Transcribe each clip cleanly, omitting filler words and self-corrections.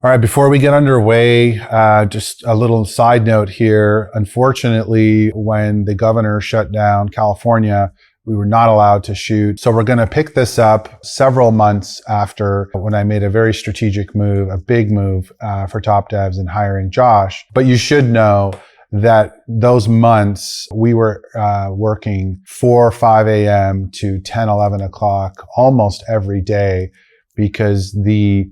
All right, before we get underway, just a little side note here. Unfortunately, when the governor shut down California, we were not allowed to shoot. So we're going to pick this up several months after when I made a very strategic move, a big move for TopDevz in hiring Josh. But you should know that those months we were working 4 or 5 a.m. to 10, 11 o'clock almost every day because the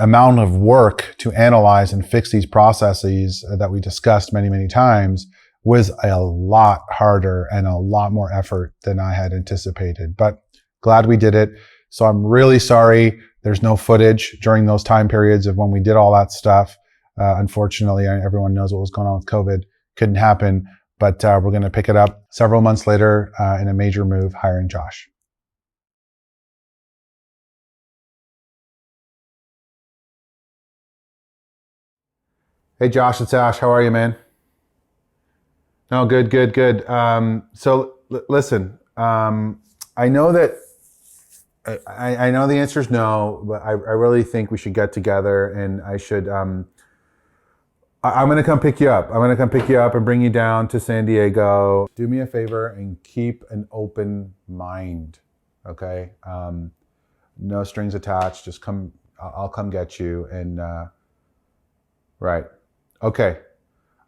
amount of work to analyze and fix these processes that we discussed many, many times was a lot harder and a lot more effort than I had anticipated. But glad we did it. So I'm really sorry there's no footage during those time periods of when we did all that stuff. Unfortunately, everyone knows what was going on with COVID. Couldn't happen. But we're going to pick it up several months later in a major move, hiring Josh. Hey, Josh, it's Ash. How are you, man? No, good. Listen, I know that I know the answer is no, but I really think we should get together and I should, I'm going to come pick you up. I'm going to come pick you up and bring you down to San Diego. Do me a favor and keep an open mind, okay? No strings attached. Just come, I'll come get you and, right. Okay.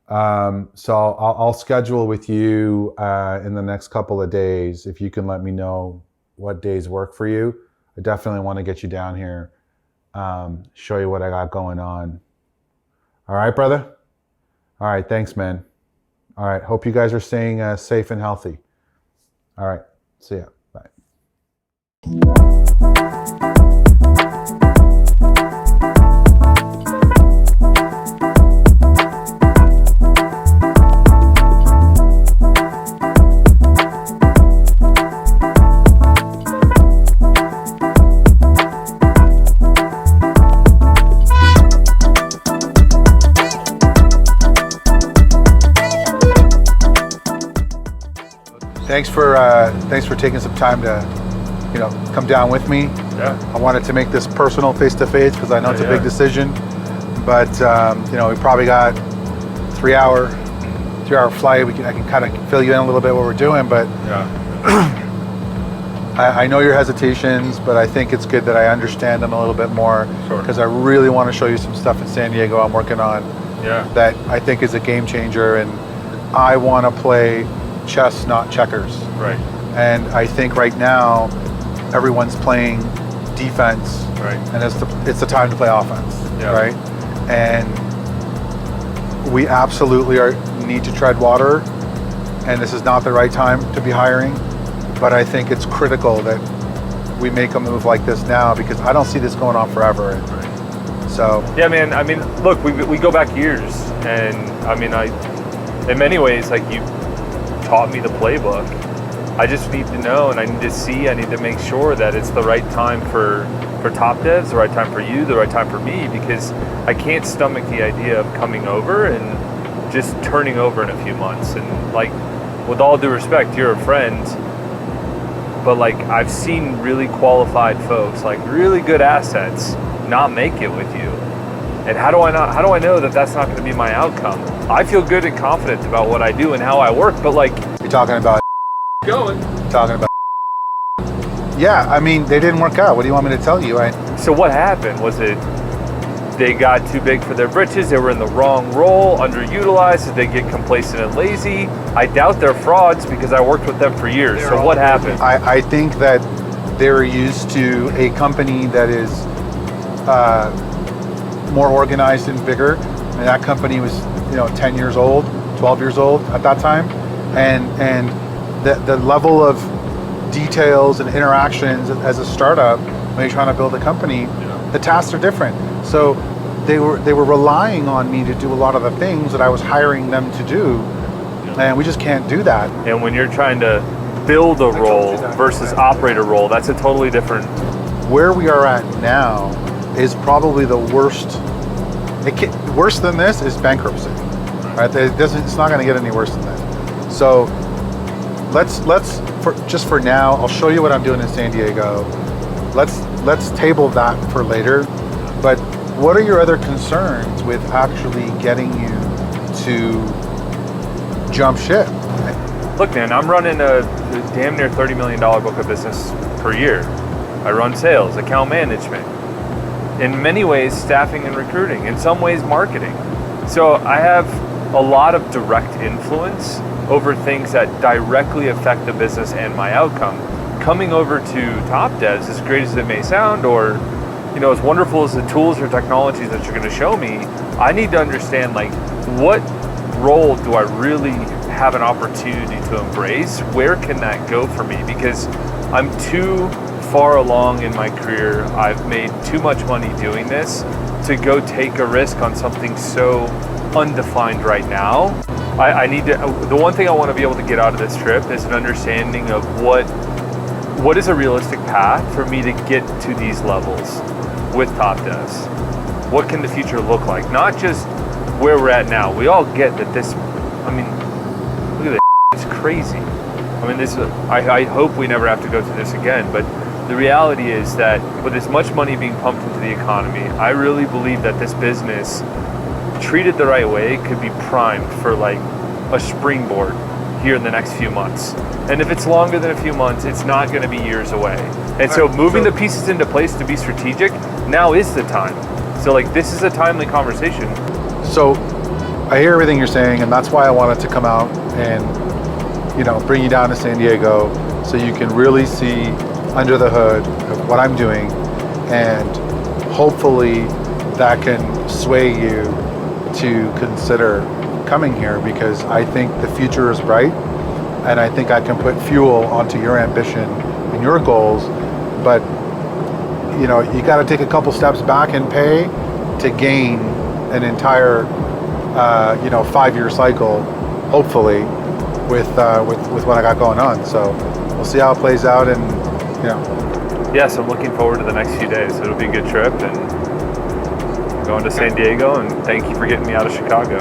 So I'll schedule with you in the next couple of days. If you can let me know what days work for you. I definitely want to get you down here, show you what I got going on. All right, brother? All right, thanks, man. All right, hope you guys are staying safe and healthy. All right, see ya. Bye. Thanks for taking some time to, come down with me. Yeah. I wanted to make this personal, face-to-face, because I know it's a big decision. But we probably got 3 hour flight. I can kind of fill you in a little bit what we're doing, but I know your hesitations, but I think it's good that I understand them a little bit more because I really want to show you some stuff in San Diego I'm working on that I think is a game changer, and I want to play chess, not checkers. Right. And I think right now everyone's playing defense, right, and it's the time to play offense, right? And we absolutely need to tread water, and this is not the right time to be hiring, but I think it's critical that we make a move like this now because I don't see this going on forever. Right. So yeah, man. I mean, look, we go back years, and I mean, in many ways, like you taught me the playbook. I just need to know, and I need to make sure that it's the right time for TopDevz, the right time for you, the right time for me, because I can't stomach the idea of coming over and just turning over in a few months. And like, with all due respect, you're a friend, but like I've seen really qualified folks, like really good assets, not make it with you. And how do I know that that's not going to be my outcome? I feel good and confident about what I do and how I work, but like, you're talking about yeah, I mean, they didn't work out. What do you want me to tell you? So what happened? Was it they got too big for their britches? They were in the wrong role, underutilized? Did they get complacent and lazy? I doubt they're frauds because I worked with them for years. So what happened? I think that they're used to a company that is more organized and bigger. And that company was, 10 years old, 12 years old at that time. And the level of details and interactions as a startup when you're trying to build a company, the tasks are different. So they were relying on me to do a lot of the things that I was hiring them to do, and we just can't do that. And when you're trying to build a role versus operate a role, that's a totally different. Where we are at now is probably the worst. Worse than this is bankruptcy. Right? It's not going to get any worse than that. So for now, I'll show you what I'm doing in San Diego. Let's table that for later. But What are your other concerns with actually getting you to jump ship? Look, man, I'm running a damn near $30 million book of business per year. I run sales, account management, in many ways staffing and recruiting, in some ways marketing. So I have a lot of direct influence over things that directly affect the business and my outcome. Coming over to TopDevz, as great as it may sound, or as wonderful as the tools or technologies that you're going to show me, I need to understand like what role do I really have an opportunity to embrace? Where can that go for me? Because I'm too far along in my career. I've made too much money doing this to go take a risk on something so undefined right now. I need to, the one thing I want to be able to get out of this trip is an understanding of what is a realistic path for me to get to these levels with TopDevz. What can the future look like? Not just where we're at now. We all get that this, look at this, it's crazy. I hope we never have to go through this again, but the reality is that with as much money being pumped into the economy, I really believe that this business, treated the right way, could be primed for like a springboard here in the next few months. And if it's longer than a few months, it's not going to be years away. And so moving the pieces into place to be strategic, now is the time. So like this is a timely conversation. So I hear everything you're saying, and that's why I wanted to come out and bring you down to San Diego so you can really see under the hood of what I'm doing, and hopefully that can sway you to consider coming here, because I think the future is bright, and I think I can put fuel onto your ambition and your goals. But you got to take a couple steps back and pay to gain an entire 5-year cycle, hopefully, with what I got going on. So we'll see how it plays out, and Yes, I'm looking forward to the next few days. It'll be a good trip, and going to San Diego, and thank you for getting me out of Chicago.